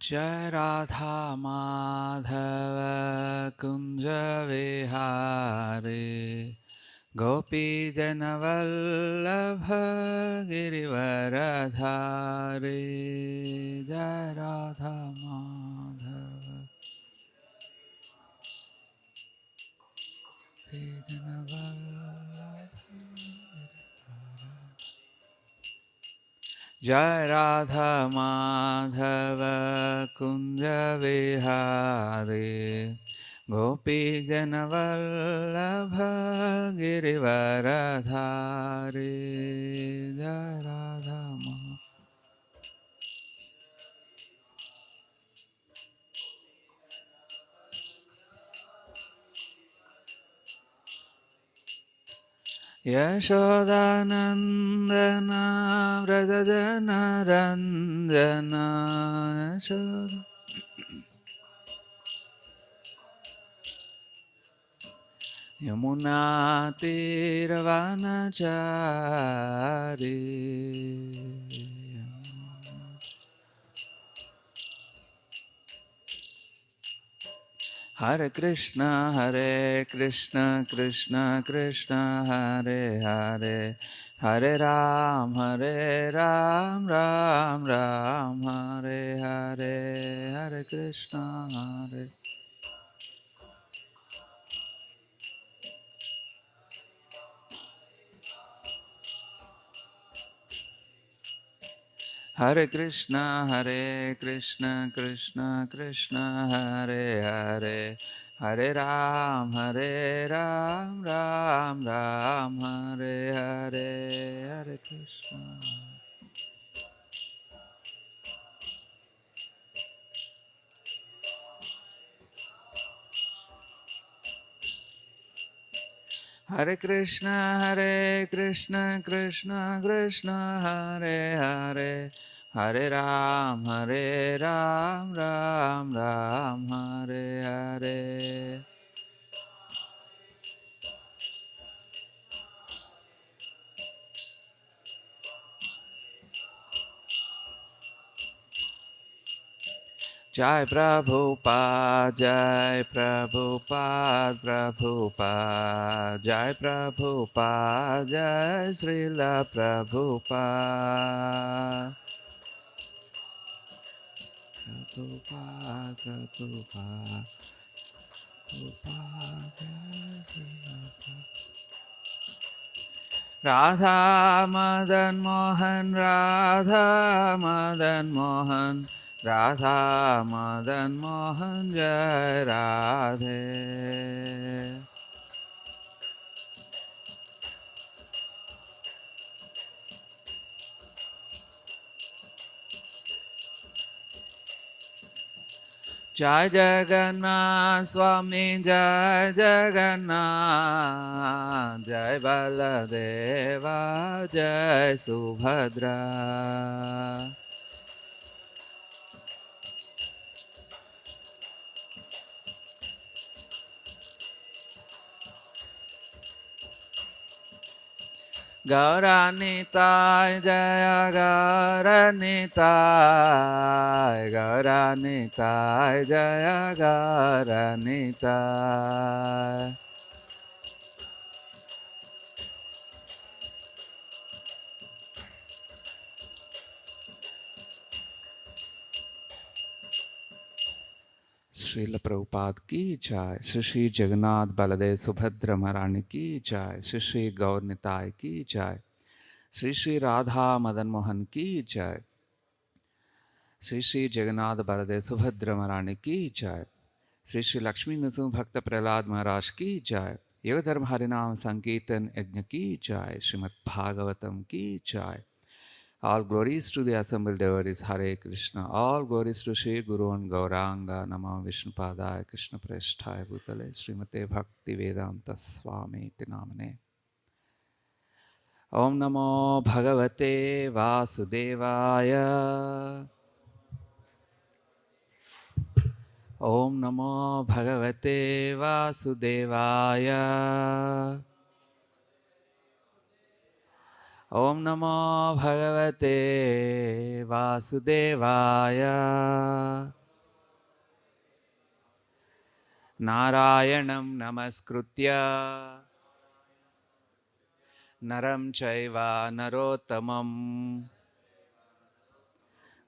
जय राधा माधव कुंज विहारे गोपी जनवल्लभ गिरिवरधारे। जय राधा माधव जनवल्लभ। जय राधा माधव कुंज विहारे गोपी जनवल्लभ गिरिवरधारे। जय राधा माधव। यशोदानंदन व्रजजन रंजन यशोदा यमुना तीरवनचारी। हरे कृष्ण कृष्ण कृष्ण हरे हरे, हरे राम राम राम हरे हरे। हरे कृष्ण हरे कृष्ण कृष्ण कृष्ण हरे हरे, हरे राम राम हरे हरे। हरे कृष्ण कृष्ण कृष्ण कृष्ण हरे हरे, हरे राम राम हरे हरे। जय प्रभुपाद प्रभुपाद जय प्रभुपाद जय श्रील प्रभुपाद। प्रभुपाद प्रभुपाद प्रभुपाद जय श्रील राधा मदन मोहन राधा मदन मोहन, राधा मदन मोहन जय राधे। जय जगन्नाथ स्वामी जय जगन्नाथ, जय बलदेवा जय सुभद्रा। गौरानिताय जय गौरानिताय, गौरानिताय जय गौरानिताय। श्रील प्रभुपाद की जय, श्री श्री जगन्नाथ बलदेव सुभद्रा महारानी की जय, श्री श्री गौर निताय की जय, श्री श्री राधा मदन मोहन की जय, श्री श्री जगन्नाथ बलदेव सुभद्रा महारानी की जय, श्री श्री लक्ष्मी नृसिंह भक्त प्रहलाद महाराज की जय, योग धर्म हरिनाम संकीर्तन यज्ञ की जय, श्रीमद् भागवतम की जय। All glories to the assembled devotees. Hare Krishna. All glories to Shri Guru and Gauranga. Namah Vishnupadaya Krishna Preshthaya Bhutale Srimate Bhakti Vedanta Swami Iti Namane. Om Namo Bhagavate Vasudevaya. Om Namo Bhagavate Vasudevaya. Om Namo Bhagavate Vasudevaya. Narayanam Namaskritya Naram Chaiva Narottamam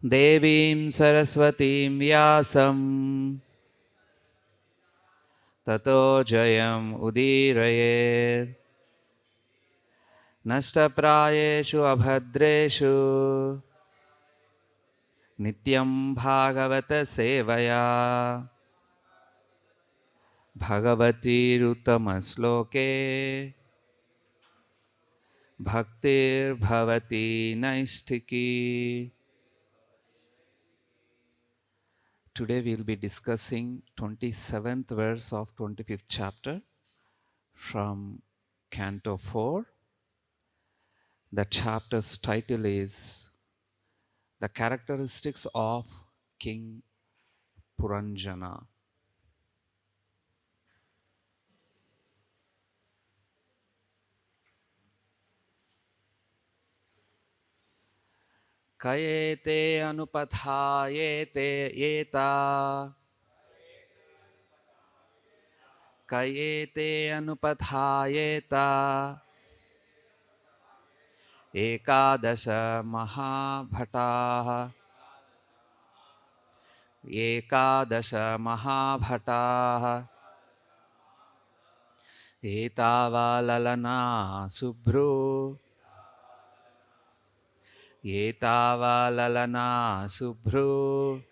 Devim Saraswatim Vyasam Tato Jayam Udirayet Nashtaprayeshu Abhadreshu Nityam Bhagavata Sevaya Bhagavati Ruttamasloke Bhaktir Bhavati Naistiki. Today we will be discussing 27th verse of 25th chapter from Canto 4. The chapter's title is The Characteristics of King Puranjana. Kayete anupathayete yeta Kayete anupathayeta Ekadasha mahabhataha Ekadasha mahabhataha Etavallalana subhru Etavallalana subhru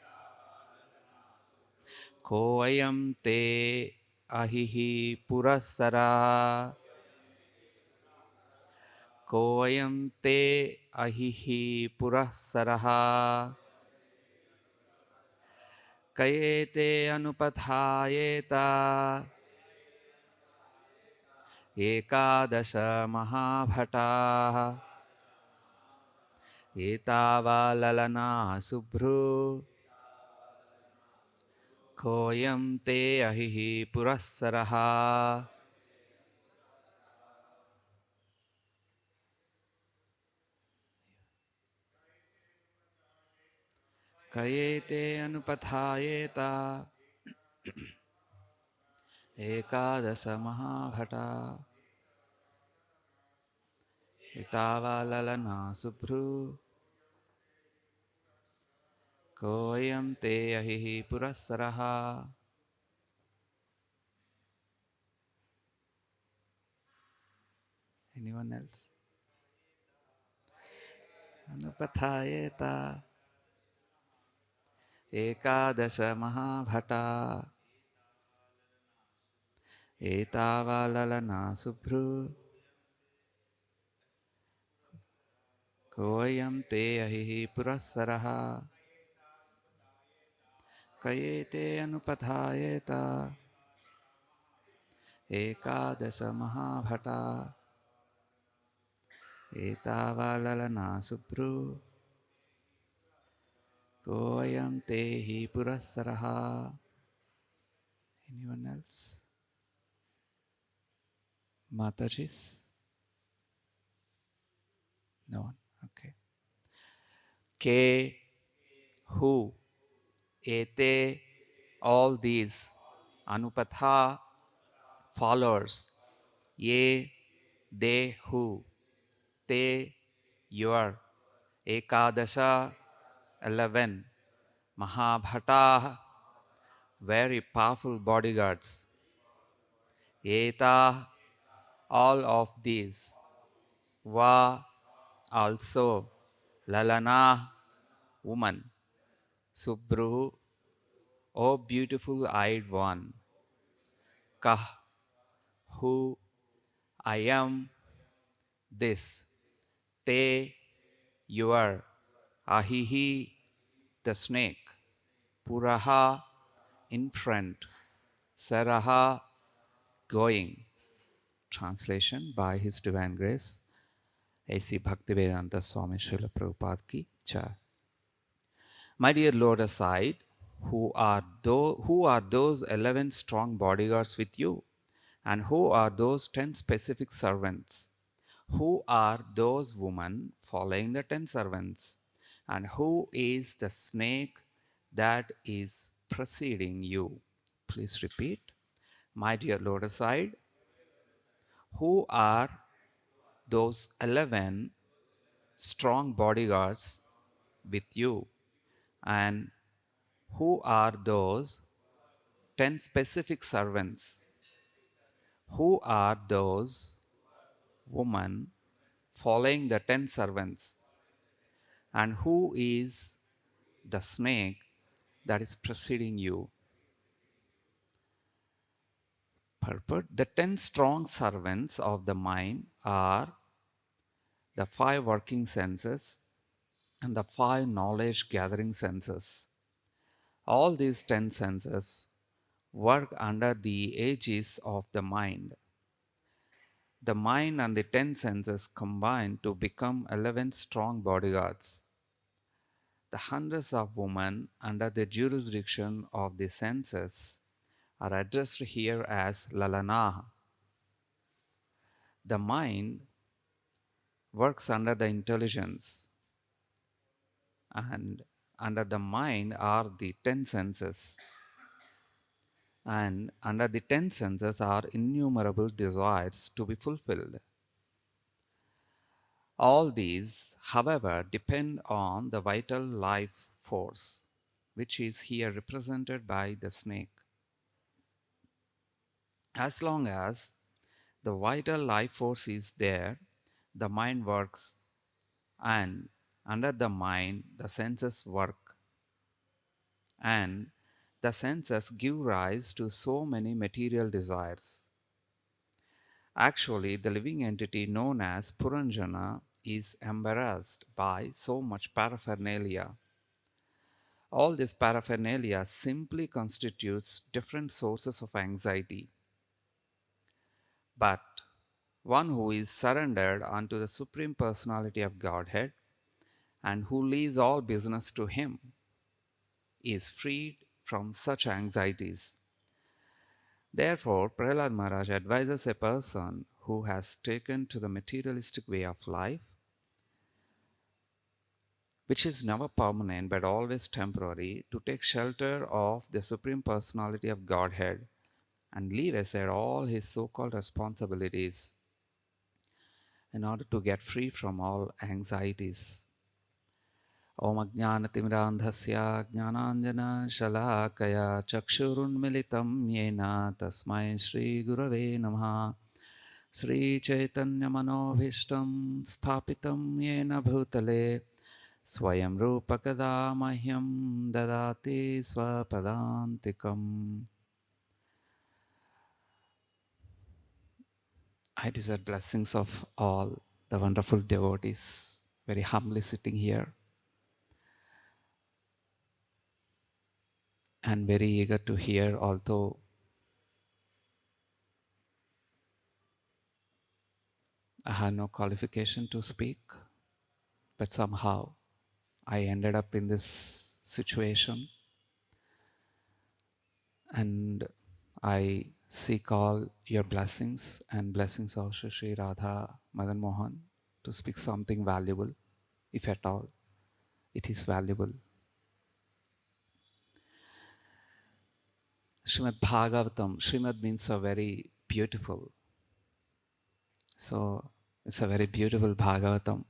Koayam te ahihi purasara Koayam te ahihi purasaraha Kayete anupathayeta Ekadasha mahabhataha Etavallalana subhru Koyam te ahihi purasaraha. Kayete anupathayeta Ekadasa mahabhata Etavallalana subhru Koyam te ahihi purasaraha. Anyone else? Anupathayeta Ekadasa mahabhata Etavallalana subhru Koyam te ahihi purasaraha. Kayete anupathayeta Ekadasa mahabhata Etavallalana subhru Koyam tehi purasaraha. Anyone else? Matajis? No one. Okay. Ke, who, ete, all these. Anupatha, followers. Ye, they, who. Te, your. Ekadasha, 11. Mahabhata, very powerful bodyguards. Eta, all of these. Va, also. Lalana, woman. Subhru, O beautiful eyed one. Kah, who, I am this. Te, your. Ahihi, the snake. Puraha, in front. Saraha, going. Translation by His Divine Grace, A.C. Bhaktivedanta Swami Srila Prabhupada ki Jai. My dear Lord aside, who are those 11 strong bodyguards with you? And who are those 10 specific servants? Who are those women following the 10 servants? And who is the snake that is preceding you? Please repeat. My dear Lord aside, who are those 11 strong bodyguards with you? And who are those 10 specific servants? Who are those women following the 10 servants? And who is the snake that is preceding you? Purport. The 10 strong servants of the mind are the 5 working senses and the 5 knowledge gathering senses. All these 10 senses work under the aegis of the mind. The mind and the 10 senses combine to become 11 strong bodyguards. The hundreds of women under the jurisdiction of the senses are addressed here as Lalana. The mind works under the intelligence, and under the mind are the 10 senses, and under the 10 senses are innumerable desires to be fulfilled. All these, however, depend on the vital life force, which is here represented by the snake. As long as the vital life force is there, the mind works, and under the mind, the senses work, and the senses give rise to so many material desires. Actually, the living entity known as Puranjana is embarrassed by so much paraphernalia. All this paraphernalia simply constitutes different sources of anxiety. But one who is surrendered unto the Supreme Personality of Godhead and who leaves all business to Him is freed from such anxieties. Therefore, Prahlad Maharaj advises a person who has taken to the materialistic way of life, which is never permanent but always temporary, to take shelter of the Supreme Personality of Godhead and leave aside all his so-called responsibilities in order to get free from all anxieties. Om Ajnanatimirandhasya Jnananjana Shalakaya Chakshurunmilitam Yena Tasmai Shri Gurave Namaha Shri Chaitanya Manobhishtam Sthapitam Yena Bhutale Swayam Rupa Kada Mahyam Dadati Swapadantikam. I desire blessings of all the wonderful devotees, very humbly sitting here and very eager to hear, although I had no qualification to speak, but somehow I ended up in this situation, and I seek all your blessings and blessings of Shri Shri Radha Madan Mohan to speak something valuable, if at all it is valuable. Srimad Bhagavatam, Srimad means a very beautiful. So it's a very beautiful Bhagavatam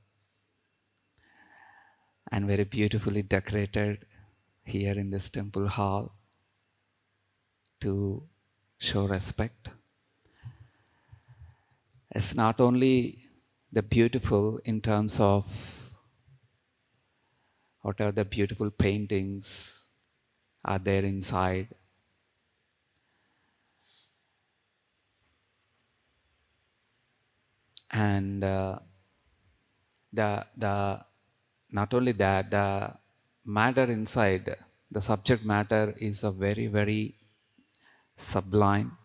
and very beautifully decorated here in this temple hall to show respect. It's not only the beautiful in terms of whatever the beautiful paintings are there inside, and the not only that, the matter inside, the subject matter is a very, very sublime,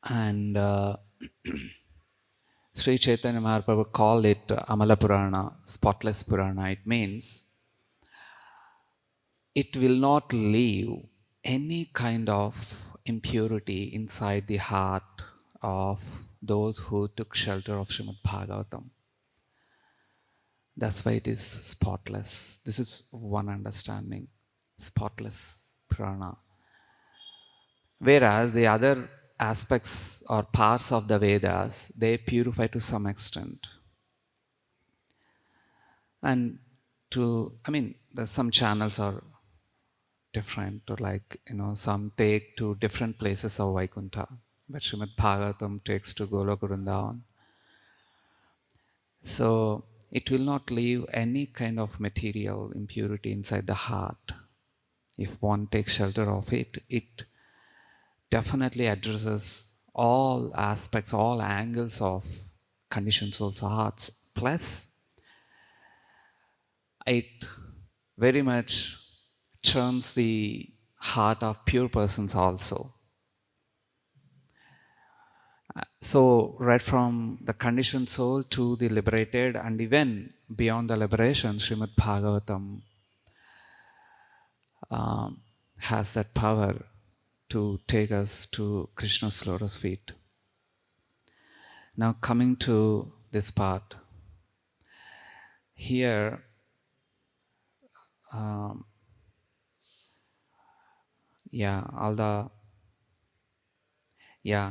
and Sri Chaitanya Mahaprabhu called it Amala Purana, spotless Purana. It means it will not leave any kind of impurity inside the heart of those who took shelter of Srimad Bhagavatam. That's why it is spotless. This is one understanding. Spotless Purana. Whereas the other aspects or parts of the Vedas, they purify to some extent. And some channels are different, or some take to different places of Vaikuntha. But Srimad Bhagavatam takes to Goloka Vrindavan. So it will not leave any kind of material impurity inside the heart. If one takes shelter of it, it definitely addresses all aspects, all angles of conditioned souls' hearts. Plus, it very much turns the heart of pure persons also. So, right from the conditioned soul to the liberated, and even beyond the liberation, Srimad Bhagavatam has that power to take us to Krishna's lotus feet. Now, coming to this part, here,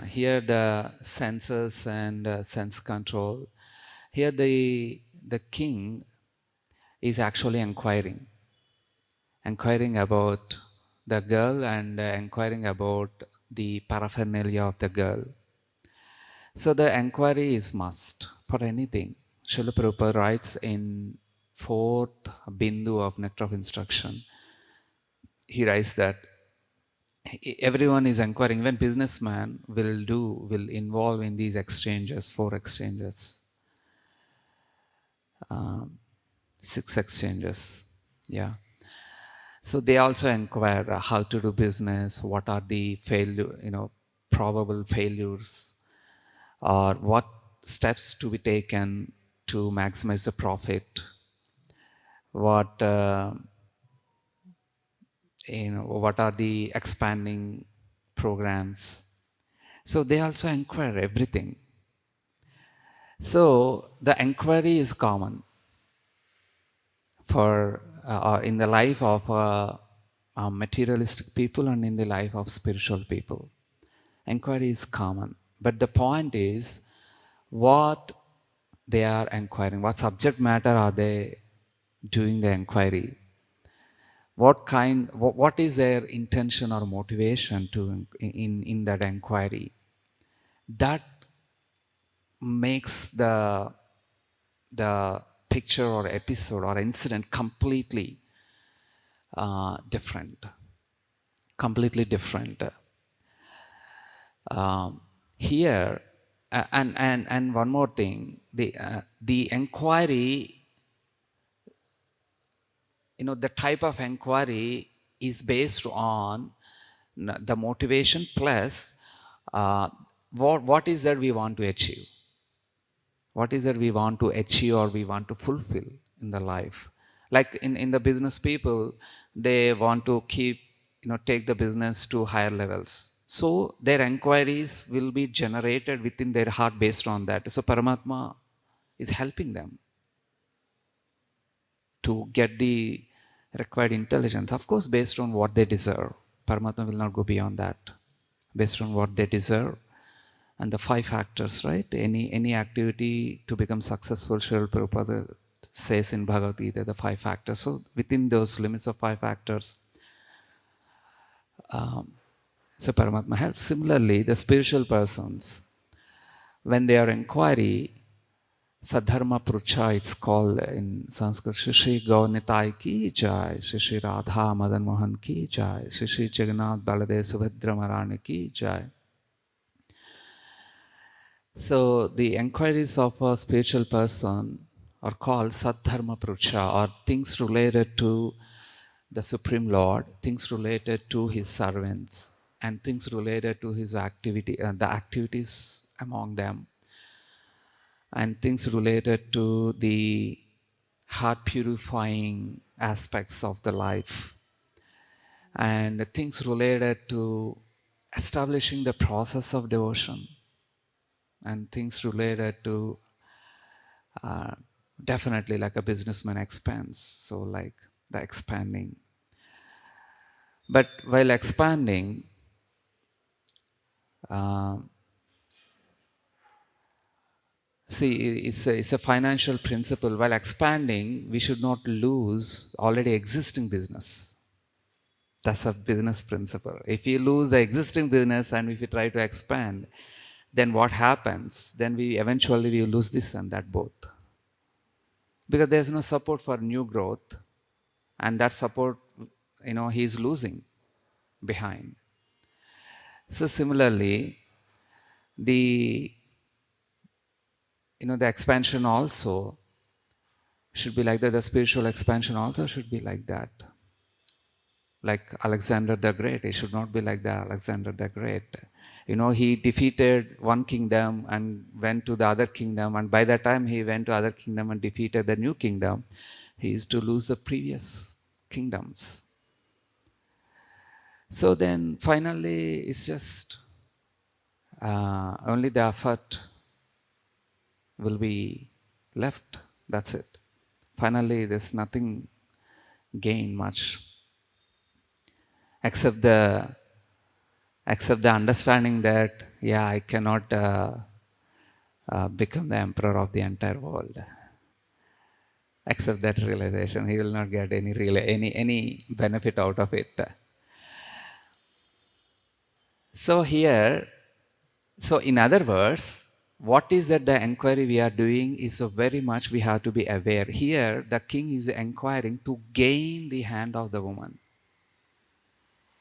here the senses and sense control. Here the king is actually inquiring about the girl and inquiring about the paraphernalia of the girl. So the inquiry is must for anything. Srila Prabhupada writes in 4th Bindu of Nectar of Instruction. He writes that everyone is inquiring. Even businessman will involve in these exchanges, 4 exchanges, 6 exchanges. Yeah. So they also inquire how to do business, what are the probable failures, or what steps to be taken to maximize the profit, what are the expanding programs. So they also inquire everything. So the inquiry is common for in the life of materialistic people and in the life of spiritual people. Inquiry is common. But the point is, what they are inquiring, what subject matter are they doing the inquiry? What is their intention or motivation to in that inquiry? That makes the picture or episode or incident completely different. Completely different. Here, and one more thing, the inquiry, the type of inquiry is based on the motivation plus what is that we want to achieve. What is that we want to achieve or we want to fulfill in the life. Like in the business people, they want to take the business to higher levels. So their inquiries will be generated within their heart based on that. So Paramatma is helping them to get the required intelligence, of course, based on what they deserve. Paramatma will not go beyond that. Based on what they deserve. And the 5 factors, right? Any activity to become successful, Srila Prabhupada says in Bhagavad Gita, the 5 factors. So within those limits of 5 factors, so Paramatma helps. Similarly, the spiritual persons, when they are inquiry, Sadharma Prucha, it's called in Sanskrit, Shri Shri Gaur Nitai ki jai, Shri Shri Radha Madan Mohan ki jai, Shri Shri Jagannath Baladev Subhadra Maharani ki jai. So the inquiries of a spiritual person are called Sadharma Prucha, or things related to the Supreme Lord, things related to His servants, and things related to His activity, the activities among them, and things related to the heart purifying aspects of the life, and things related to establishing the process of devotion. and things related to definitely like a businessman expands. So like the expanding. But while expanding, uh, see, it's a financial principle. While expanding, we should not lose already existing business. That's a business principle. If you lose the existing business and if you try to expand, then what happens? Then we eventually we lose this and that both. Because there's no support for new growth, and that support, he's losing behind. So similarly, the the expansion also should be like that. The spiritual expansion also should be like that. Like Alexander the Great, it should not be like that. Alexander the Great, he defeated one kingdom and went to the other kingdom, and by the time he went to other kingdom and defeated the new kingdom, he is to lose the previous kingdoms. So then finally it's just only the effort will be left. That's it. Finally there's nothing gain much except the understanding that I cannot become the emperor of the entire world. Except that realization, he will not get any benefit out of it. So here, so in other words, what is that the inquiry we are doing is so very much we have to be aware. Here, the king is inquiring to gain the hand of the woman.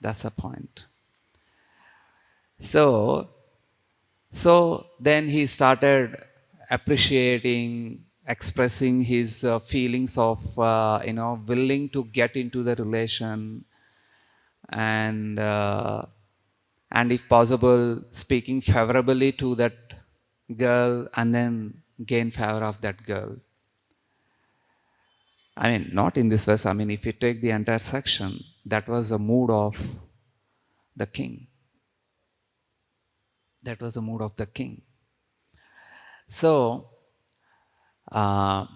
That's the point. So then he started appreciating, expressing his feelings of, willing to get into the relation, and if possible, speaking favorably to that girl and then gain favor of that girl. I mean, not in this verse. I mean, if you take the entire section, that was the mood of the king. That was the mood of the king. So to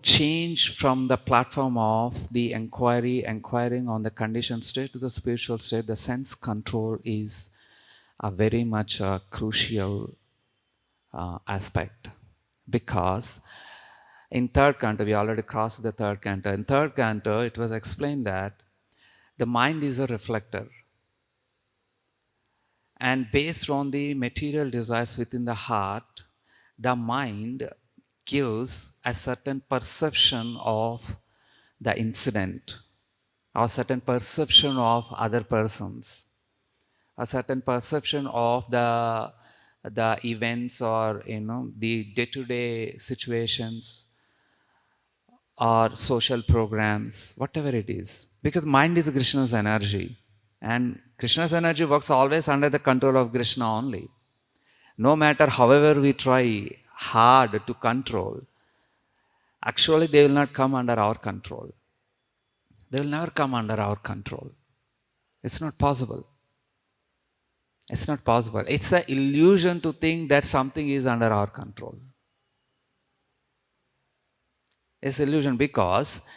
change from the platform of the inquiring on the conditioned state to the spiritual state, the sense control is a very much crucial aspect. Because in third canto, we already crossed the third canto. In third canto, it was explained that the mind is a reflector. And based on the material desires within the heart, the mind gives a certain perception of the incident, or certain perception of other persons, a certain perception of the events, or the day-to-day situations or social programs, whatever it is. Because mind is Krishna's energy, and Krishna's energy works always under the control of Krishna only. No matter however we try hard to control, actually they will not come under our control. They will never come under our control. It's not possible. It's not possible. It's an illusion to think that something is under our control. It's illusion, because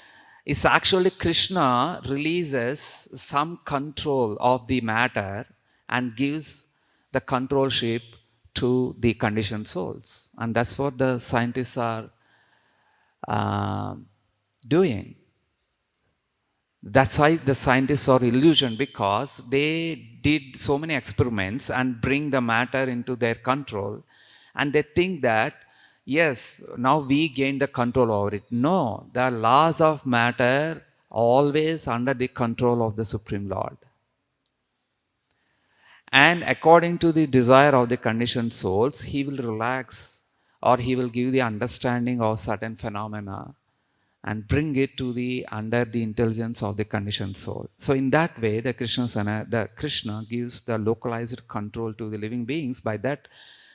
it's actually Krishna releases some control of the matter and gives the controlship to the conditioned souls. And that's what the scientists are doing. That's why the scientists are illusion, because they did so many experiments and bring the matter into their control, and they think that yes, now we gain the control over it. No, the laws of matter always under the control of the Supreme Lord. And according to the desire of the conditioned souls, he will relax, or he will give the understanding of certain phenomena and bring it to the under the intelligence of the conditioned soul. So in that way, the Krishna gives the localized control to the living beings. By that,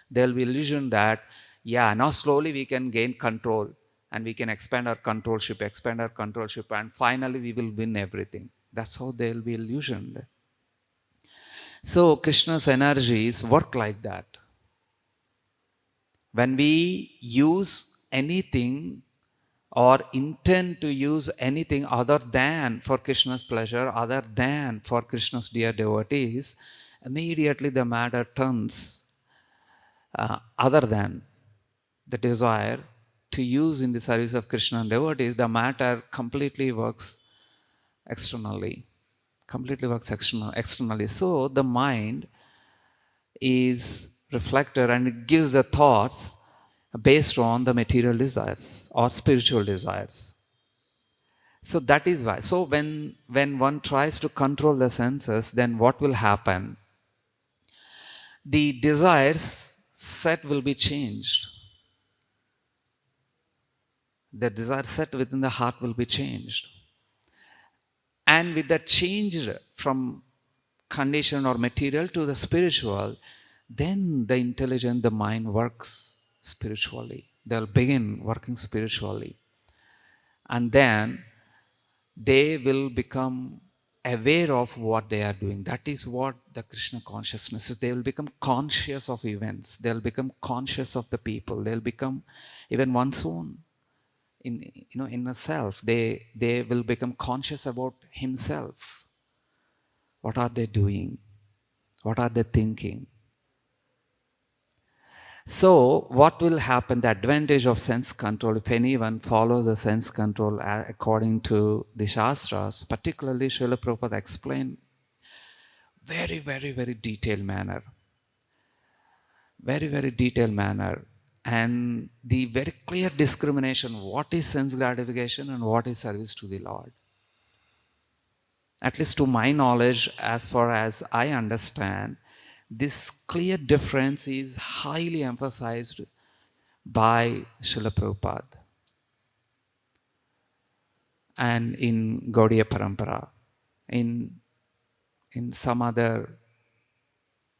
there will be illusion that now slowly we can gain control and we can expand our controlship, and finally we will win everything. That's how they will be illusioned. So Krishna's energies work like that. When we use anything or intend to use anything other than for Krishna's pleasure, other than for Krishna's dear devotees, immediately the matter turns other than the desire to use in the service of Krishna and devotees, the matter completely works externally. Completely works externally. So the mind is reflected and it gives the thoughts based on the material desires or spiritual desires. So that is why. So when one tries to control the senses, then what will happen? The desires set will be changed. The desire set within the heart will be changed. And with that changed from condition or material to the spiritual, then the intelligent, the mind works spiritually. They'll begin working spiritually. And then they will become aware of what they are doing. That is what the Krishna consciousness is. They will become conscious of events. They'll become conscious of the people. They'll become even one's own inner self. They will become conscious about himself. What are they doing? What are they thinking? So, what will happen? The advantage of sense control, if anyone follows the sense control according to the Shastras, particularly Srila Prabhupada explained very, very, very detailed manner. Very, very detailed manner. And the very clear discrimination, what is sense gratification and what is service to the Lord. At least to my knowledge, as far as I understand, this clear difference is highly emphasized by Srila Prabhupada and in Gaudiya Parampara. In some other,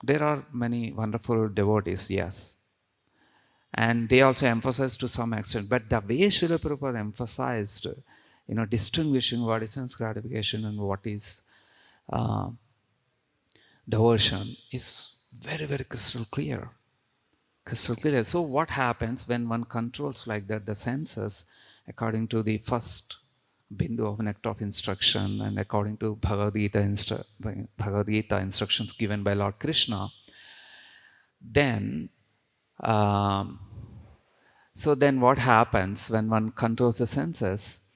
there are many wonderful devotees, yes. And they also emphasize to some extent. But the way Srila Prabhupada emphasized, distinguishing what is sense gratification and what is devotion is very, very crystal clear. Crystal clear. So what happens when one controls like that the senses according to the first bindu of nectar of instruction and according to Bhagavad Gita instructions given by Lord Krishna, then so then what happens when one controls the senses?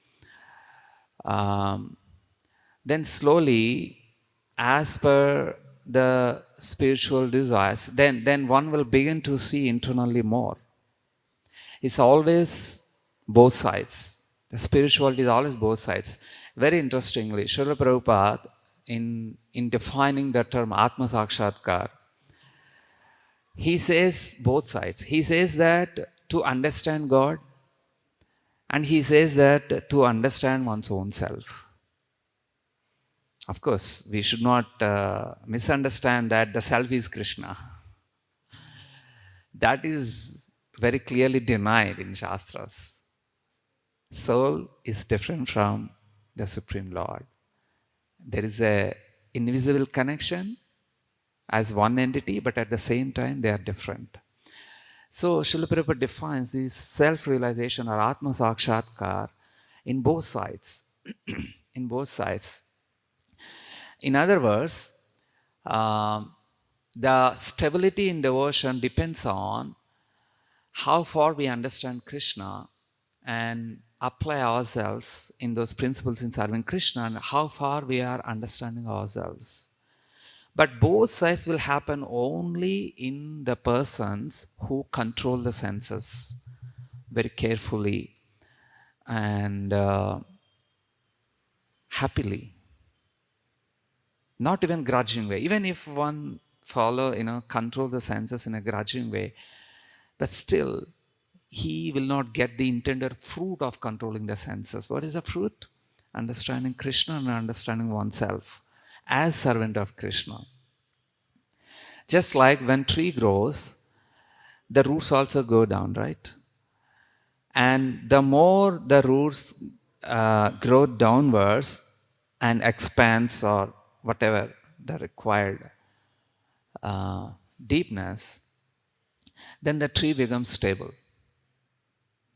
Then slowly, as per the spiritual desires, then one will begin to see internally more. It's always both sides. The spirituality is always both sides. Very interestingly, Srila Prabhupada, in defining the term Atma Sakshatkar, he says both sides. He says that to understand God, and he says that to understand one's own self. Of course, we should not misunderstand that the self is Krishna. That is very clearly denied in Shastras. Soul is different from the Supreme Lord. There is an invisible connection as one entity, but at the same time they are different. So Srila Prabhupada defines this self-realization or Atma Sakshatkar in both sides. In both sides. In other words, the stability in devotion depends on how far we understand Krishna and apply ourselves in those principles in serving Krishna and how far we are understanding ourselves. But both sides will happen only in the persons who control the senses very carefully and happily. Not even grudging way. Even if one control the senses in a grudging way, but still he will not get the intended fruit of controlling the senses. What is the fruit? Understanding Krishna and understanding oneself as servant of Krishna. Just like when tree grows, the roots also go down, right? And the more the roots grow downwards and expands or whatever the required deepness, then the tree becomes stable.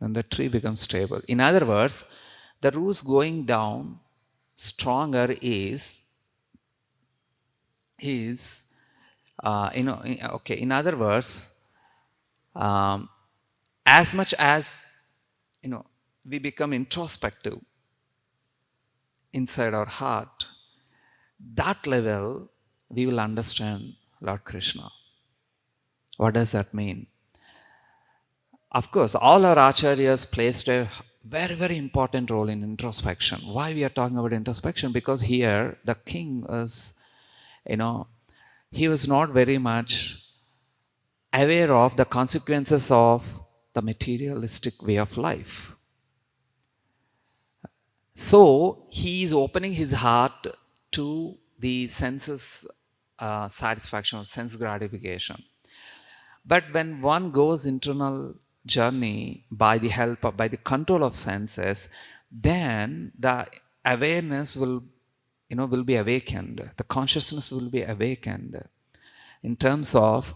Then the tree becomes stable. In other words, the roots going down stronger is okay. In other words, um, as much as we become introspective inside our heart, that level we will understand Lord Krishna. What does that mean? Of course, all our acharyas placed a very, very important role in introspection. Why we are talking about introspection? Because here the king was, he was not very much aware of the consequences of the materialistic way of life. So he is opening his heart to the senses satisfaction or sense gratification. But when one goes internal journey by the help of, by the control of senses, then the awareness will be awakened. The consciousness will be awakened in terms of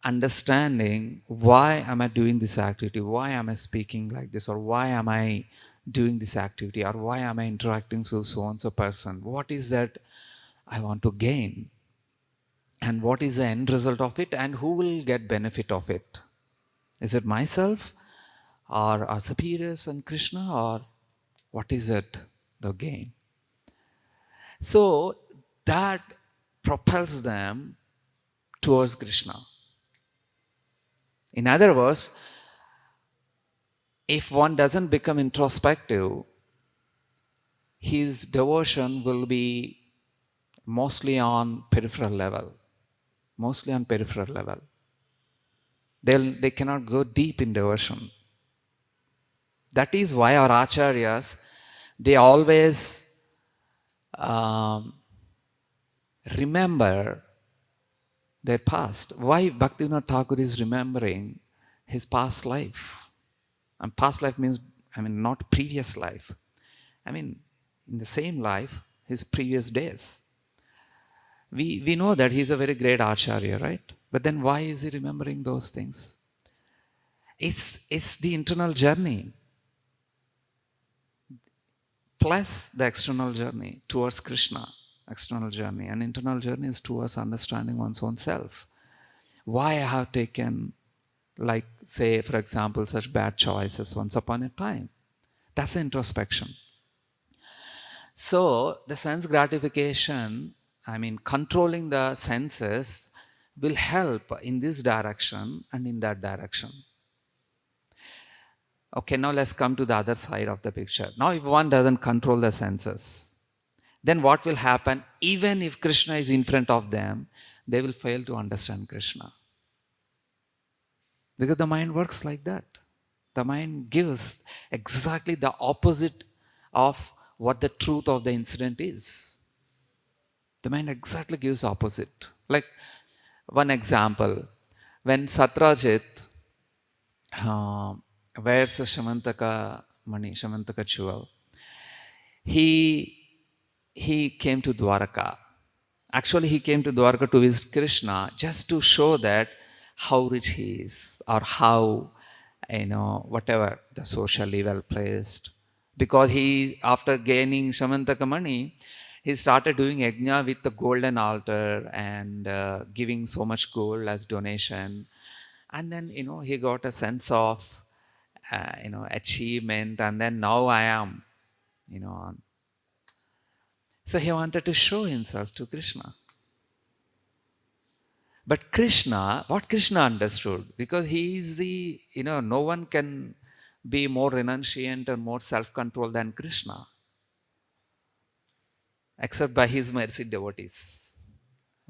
understanding why am I doing this activity, why am I speaking like this, or why am I doing this activity, or why am I interacting with so and so person, what is that I want to gain, and what is the end result of it, and who will get benefit of it. Is it myself or our superiors and Krishna, or what is it the gain? So that propels them towards Krishna. In other words, if one doesn't become introspective, his devotion will be mostly on peripheral level. Mostly on peripheral level. They cannot go deep in devotion. That is why our acharyas, they always remember their past. Why Bhaktivinoda Thakur is remembering his past life? And past life means, not previous life. In the same life, his previous days. We know that he's a very great acharya, right? But then why is he remembering those things? It's the internal journey plus the external journey towards Krishna. External journey. And internal journey is towards understanding one's own self. Why I have taken, like, say, for example, such bad choices once upon a time. That's introspection. So the sense gratification, controlling the senses will help in this direction and in that direction. Okay, now let's come to the other side of the picture. Now if one doesn't control the senses, then what will happen? Even if Krishna is in front of them, they will fail to understand Krishna. Because the mind works like that. The mind gives exactly the opposite of what the truth of the incident is. The mind exactly gives opposite. Like one example, when Satrajit wears a Shamantaka mani, Shamantaka jewel, he came to Dwaraka. Actually, he came to Dwaraka to visit Krishna just to show that how rich he is, or how, whatever, the socially well placed. Because he, after gaining Shamantaka money, he started doing yajna with the golden altar and giving so much gold as donation. And then, he got a sense of, achievement. And then now I am, so he wanted to show himself to Krishna. But Krishna, what Krishna understood, because he is the, no one can be more renunciant and more self-controlled than Krishna, except by his mercy devotees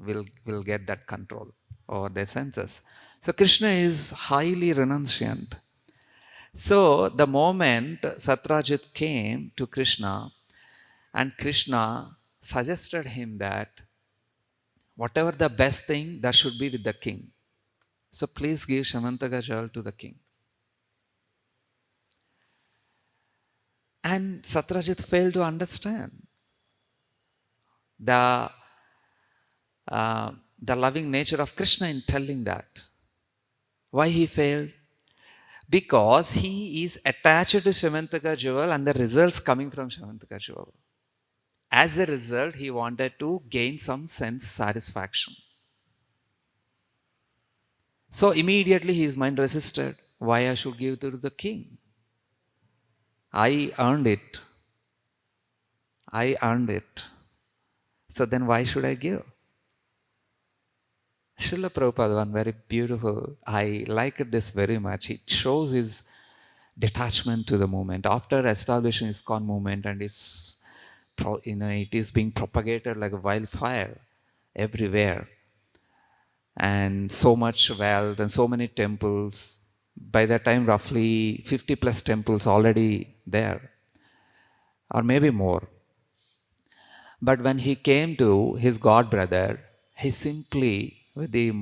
will get that control over their senses. So Krishna is highly renunciant. So the moment Satrajit came to Krishna, and Krishna suggested him that whatever the best thing, that should be with the king. So please give Shamantaka jewel to the king. And Satrajit failed to understand the the loving nature of Krishna in telling that. Why he failed? Because he is attached to Shravantaka jewel and the results coming from Shravantaka jewel. As a result, he wanted to gain some sense satisfaction. So immediately his mind resisted. Why I should give to the king? I earned it. I earned it. So then why should I give? Srila Prabhupada, one very beautiful, I liked this very much. It shows his detachment to the movement. After establishing ISKCON movement and it is being propagated like a wildfire everywhere. And so much wealth and so many temples. By that time, roughly 50 plus temples already there, or maybe more. But when he came to his god brother, he simply, with the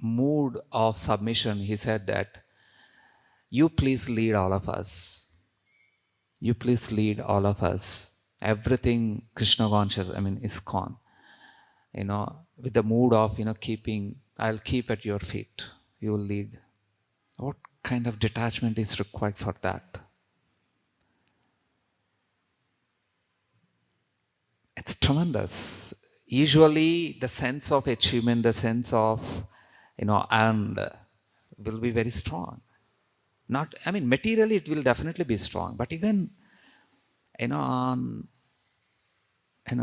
mood of submission, he said that, you please lead all of us. You please lead all of us. Everything Krishna conscious, ISKCON, with the mood of, keeping, I'll keep at your feet. You will lead. What kind of detachment is required for that? It's tremendous. Usually the sense of achievement, the sense of, and will be very strong. Materially it will definitely be strong, but even, on,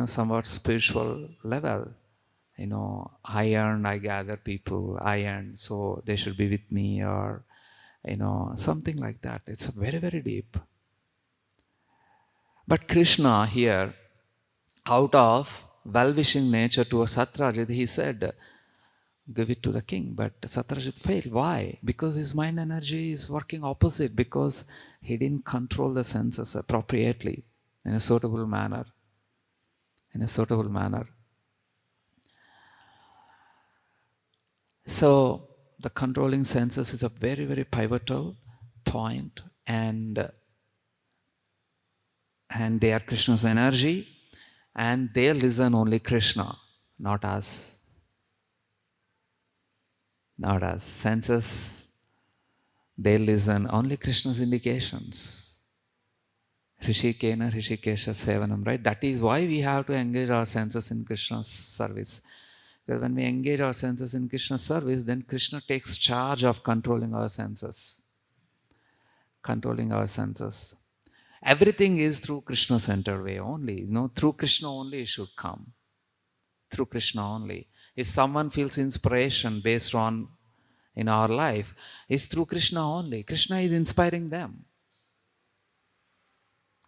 somewhat spiritual level, I earn, I gather people, I earn, so they should be with me, or, something like that. It's very, very deep. But Krishna here, out of well-wishing nature to Satyajit, he said, give it to the king. But Satyajit failed. Why? Because his mind energy is working opposite, because he didn't control the senses appropriately, in a suitable manner. In a suitable manner. So, the controlling senses is a very, very pivotal point, and they are Krishna's energy, and they listen only Krishna, not us. Not us. Senses, they listen only Krishna's indications. Rishikena, Rishikesha Sevanam, right? That is why we have to engage our senses in Krishna's service. Because when we engage our senses in Krishna's service, then Krishna takes charge of controlling our senses. Controlling our senses. Everything is through Krishna-centered way only. Through Krishna only it should come. Through Krishna only. If someone feels inspiration based on in our life, it's through Krishna only. Krishna is inspiring them.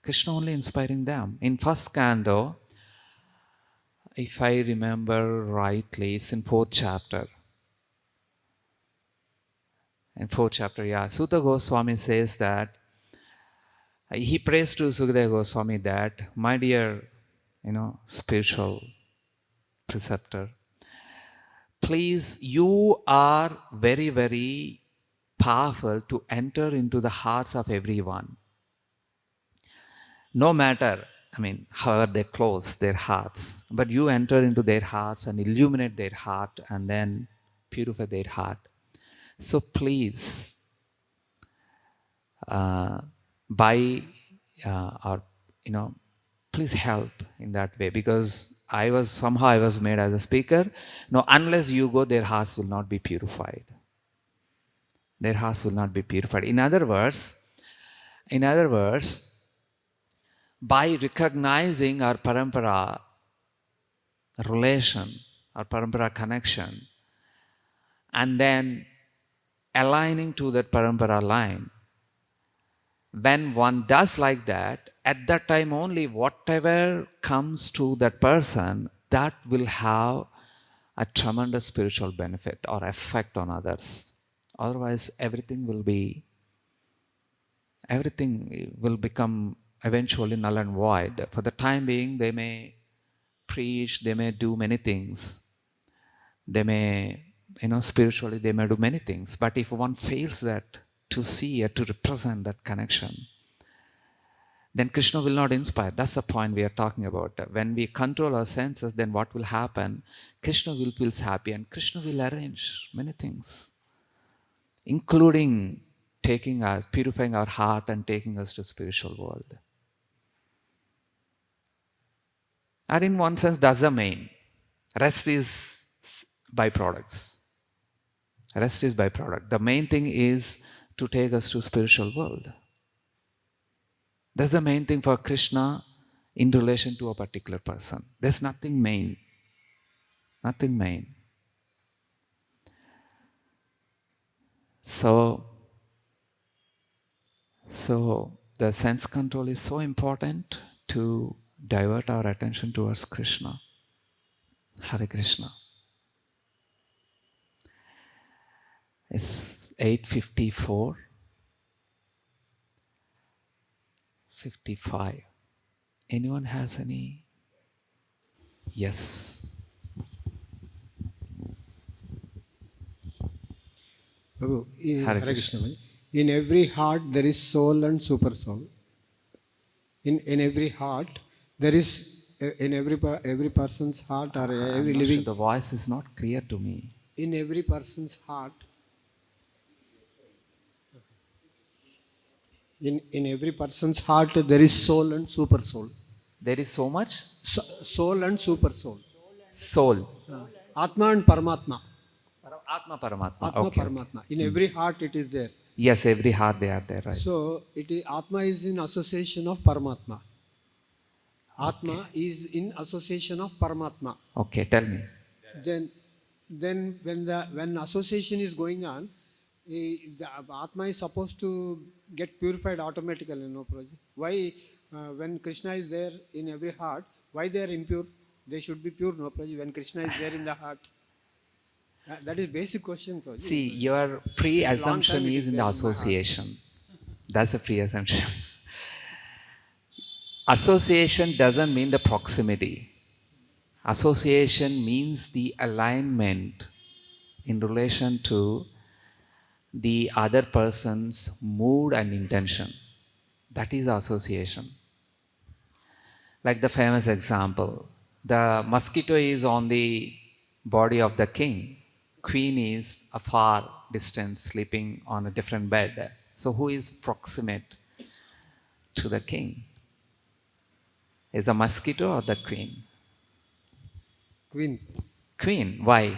Krishna only inspiring them. In first canto, if I remember rightly, it's in 4th chapter. In 4th chapter, Sutta Goswami says that, he prays to Sukadeva Goswami that, my dear, spiritual preceptor, please, you are very, very powerful to enter into the hearts of everyone. No matter, however they close their hearts, but you enter into their hearts and illuminate their heart and then purify their heart. So please, please help in that way, because I was made as a speaker. No, unless you go, their hearts will not be purified. Their hearts will not be purified. In other words, by recognizing our parampara relation, our parampara connection, and then aligning to that parampara line, when one does like that, at that time only whatever comes to that person, that will have a tremendous spiritual benefit or effect on others. Otherwise, everything will become eventually null and void. For the time being, they may preach, they may do many things. They may, spiritually they may do many things. But if one fails that to see or to represent that connection, then Krishna will not inspire. That's the point we are talking about. When we control our senses, then what will happen? Krishna will feel happy and Krishna will arrange many things, including taking us, purifying our heart and taking us to spiritual world. And in one sense, that's the main. Rest is byproducts. Rest is byproduct. The main thing is to take us to spiritual world. That's the main thing for Krishna in relation to a particular person. There's nothing main. Nothing main. So the sense control is so important to divert our attention towards Krishna. Hare Krishna. It's 8:54. 55. Anyone has any? Yes. Prabhu, Hare Krishna. in every heart there is soul and super soul. In every heart there is, in every person's heart or every living. Sure, the voice is not clear to me. In every person's heart. In every person's heart there is soul and super soul. There is so much? Soul and super soul. Soul. Atma and Paramatma. Atma Paramatma. Atma Okay. Paramatma. In every heart it is there. Yes, every heart they are there, right? So Atma is in association of Paramatma. Atma is in association of Paramatma. Okay, tell me. Then when association is going on, the Atma is supposed to get purified automatically, no Prabhuji. Why when Krishna is there in every heart, why they are impure? They should be pure, no Prabhuji, when Krishna is there in the heart. That is basic question, Prabhuji. See, your pre-assumption is in the association. That's a pre-assumption. Association doesn't mean the proximity. Association means the alignment in relation to the other person's mood and intention. That is association. Like the famous example, the mosquito is on the body of the king. Queen is a far distance, sleeping on a different bed. So who is proximate to the king? Is the mosquito or the queen? Queen. Queen. Why?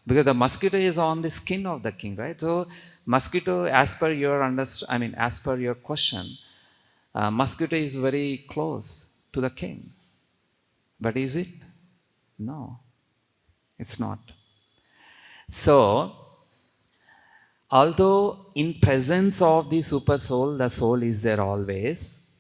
Because the mosquito is on the skin of the king, right? So mosquito, as per your as per your question, mosquito is very close to the king. But is it? No, it's not. So, although in presence of the super soul, the soul is there always,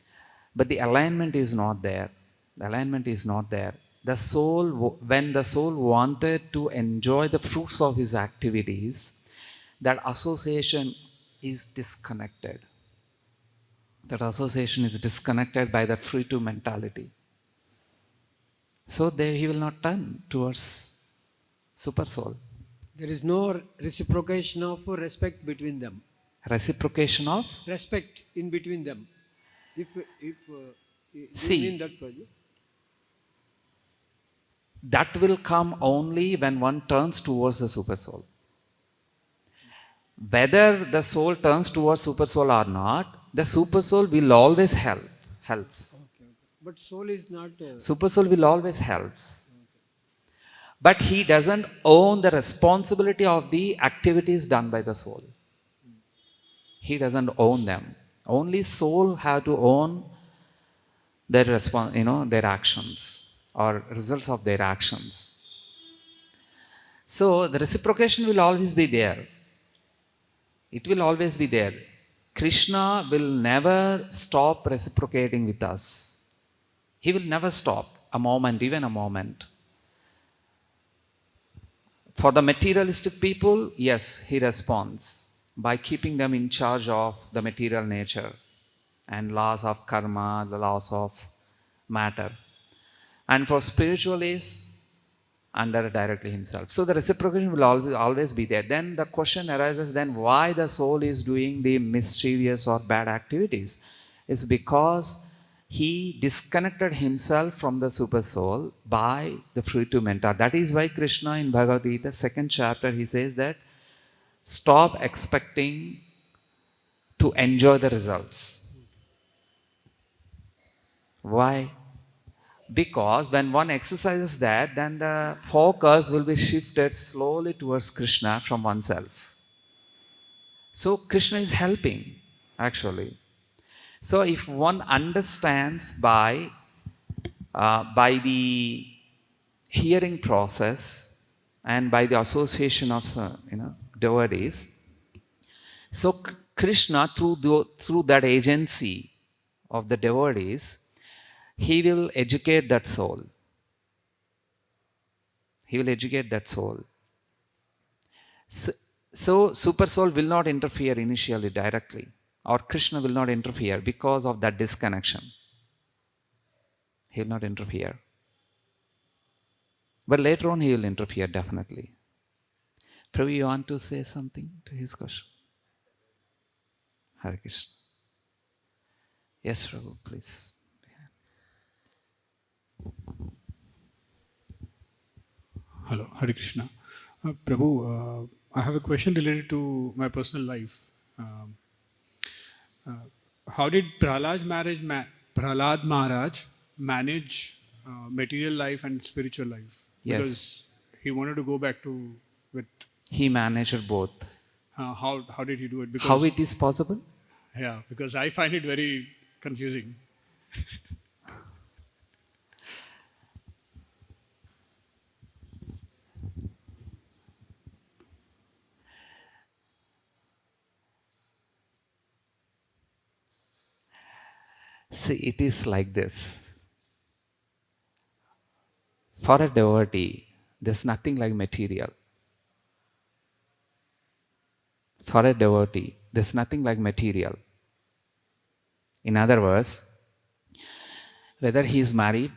but the alignment is not there. The alignment is not there. The soul, when the soul wanted to enjoy the fruits of his activities, that association is disconnected. That association is disconnected by that free to mentality. So there he will not turn towards super soul. There is no reciprocation of respect between them. Reciprocation of? Respect in between them. If See, you mean that, Prabhu? That will come only when one turns towards the super soul. Whether the soul turns towards super soul or not, the super soul will always helps. Okay. But soul is not. Super soul will always helps. But he doesn't own the responsibility of the activities done by the soul. He doesn't own them. Only soul have to own their their actions or results of their actions. So the reciprocation will always be there. It will always be there. Krishna will never stop reciprocating with us. He will never stop a moment, even a moment. For the materialistic people, yes, he responds by keeping them in charge of the material nature and laws of karma, the laws of matter. And for spiritualists, under directly himself. So the reciprocation will always be there. Then the question arises, then why the soul is doing the mischievous or bad activities? It's because he disconnected himself from the super soul by the fruitive mentor. That is why Krishna in Bhagavad Gita, second chapter, he says that stop expecting to enjoy the results. Why? Because when one exercises that, then the focus will be shifted slowly towards Krishna from oneself. So Krishna is helping, actually. So if one understands by the hearing process and by the association of devotees, so Krishna through that agency of the devotees, he will educate that soul. He will educate that soul. So super soul will not interfere initially directly, or Krishna will not interfere because of that disconnection. He will not interfere. But later on he will interfere definitely. Prabhu, you want to say something to his question? Hare Krishna. Yes, Prabhu, please. Hello, Hare Krishna. Prabhu, I have a question related to my personal life. How did Prahlad Maharaj manage material life and spiritual life? Yes. Because he wanted to go back to with. He managed both. How did he do it? Because, how it is possible? Yeah, because I find it very confusing. See, it is like this. For a devotee, there's nothing like material. For a devotee, there's nothing like material. In other words, whether he is married,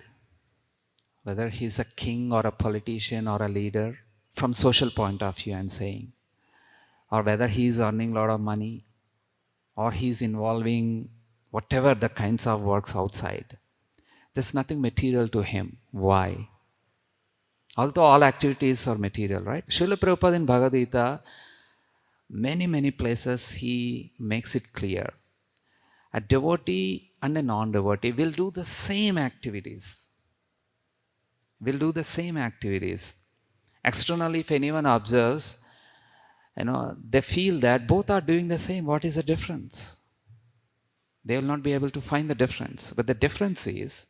whether he is a king or a politician or a leader, from social point of view I'm saying, or whether he is earning a lot of money, or he is involving whatever the kinds of works outside, there's nothing material to him. Why? Although all activities are material, right? Srila Prabhupada in Bhagavad Gita, many places he makes it clear. A devotee and a non-devotee will do the same activities. Will do the same activities. Externally, if anyone observes, they feel that both are doing the same. What is the difference? They will not be able to find the difference. But the difference is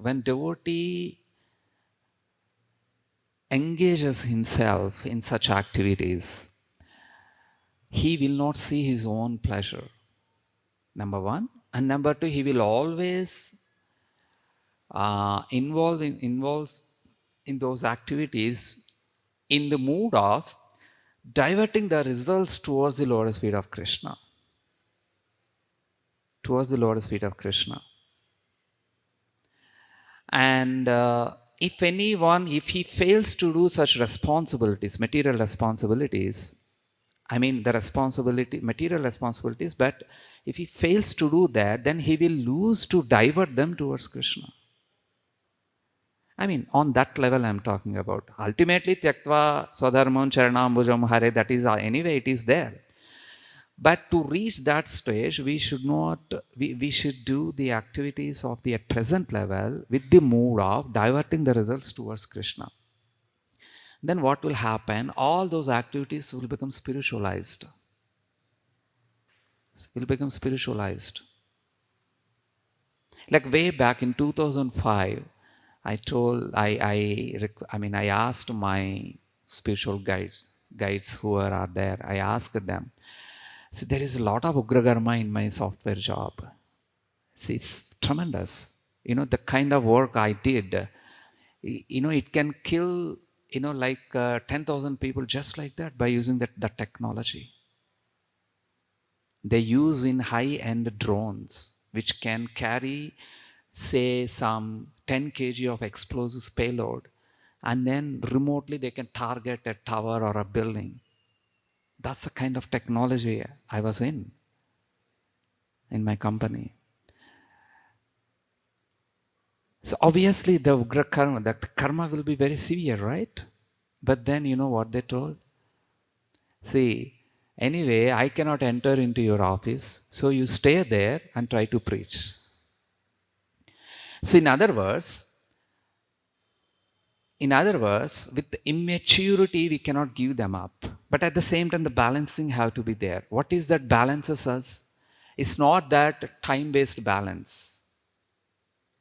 when devotee engages himself in such activities, he will not see his own pleasure. Number one. And number two, he will always involve in those activities in the mood of diverting the results towards the lotus feet of Krishna. Towards the lotus feet of Krishna. And if he fails to do such responsibilities, material responsibilities, material responsibilities, but if he fails to do that, then he will lose to divert them towards Krishna. On that level I'm talking about. Ultimately, tyaktva swadharmam charanambujam hare, that is anyway it is there. But to reach that stage, we should do the activities of the at present level with the mood of diverting the results towards Krishna. Then what will happen? All those activities will become spiritualized. Will become spiritualized. Like way back in 2005, I asked my spiritual guides who are there, I asked them, see, there is a lot of ugragarma in my software job. See, it's tremendous. The kind of work I did, it can kill, 10,000 people just like that by using that technology. They use in high-end drones, which can carry, say, some 10 kg of explosives payload, and then remotely they can target a tower or a building. That's the kind of technology I was in. in my company. So obviously the ugra karma, the karma will be very severe, right? But then you know what they told? See, anyway, I cannot enter into your office, so you stay there and try to preach. So in other words, with immaturity, we cannot give them up. But at the same time, the balancing have to be there. What is that balances us? It's not that time-based balance.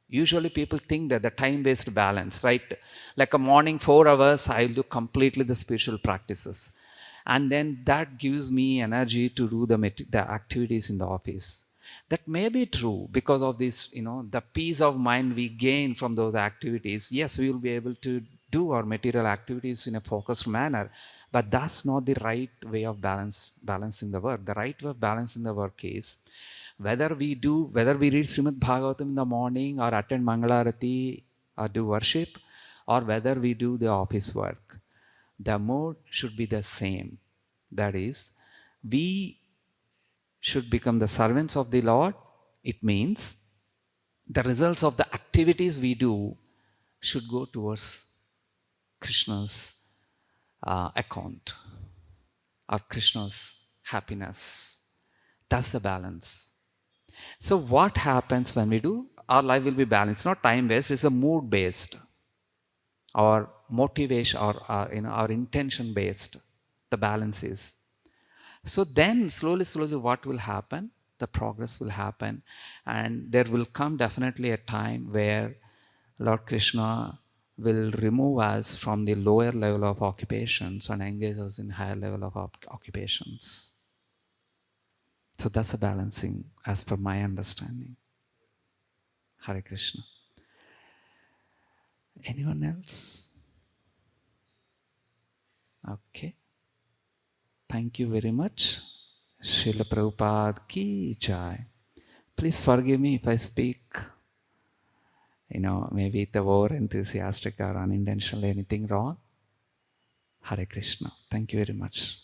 Usually people think that the time-based balance, right? Like a morning 4 hours, I'll do completely the spiritual practices. And then that gives me energy to do the activities in the office. That may be true because of this, the peace of mind we gain from those activities. Yes, we will be able to do our material activities in a focused manner, but that's not the right way of balancing the work. The right way of balancing the work is whether we read Srimad Bhagavatam in the morning or attend Mangalarati or do worship, or whether we do the office work, the mode should be the same. That is, we should become the servants of the Lord. It means the results of the activities we do should go towards Krishna's account or Krishna's happiness. That's the balance. So what happens when we do? Our life will be balanced. It's not time-based, it's a mood-based or motivation or our intention-based. The balance is. So then slowly what will happen? The progress will happen, and there will come definitely a time where Lord Krishna will remove us from the lower level of occupations and engage us in higher level of occupations. So that's a balancing as per my understanding. Hare Krishna. Anyone else? Okay. Thank you very much. Srila Prabhupada ki jai. Please forgive me if I speak, maybe the over enthusiastic or unintentionally anything wrong. Hare Krishna. Thank you very much.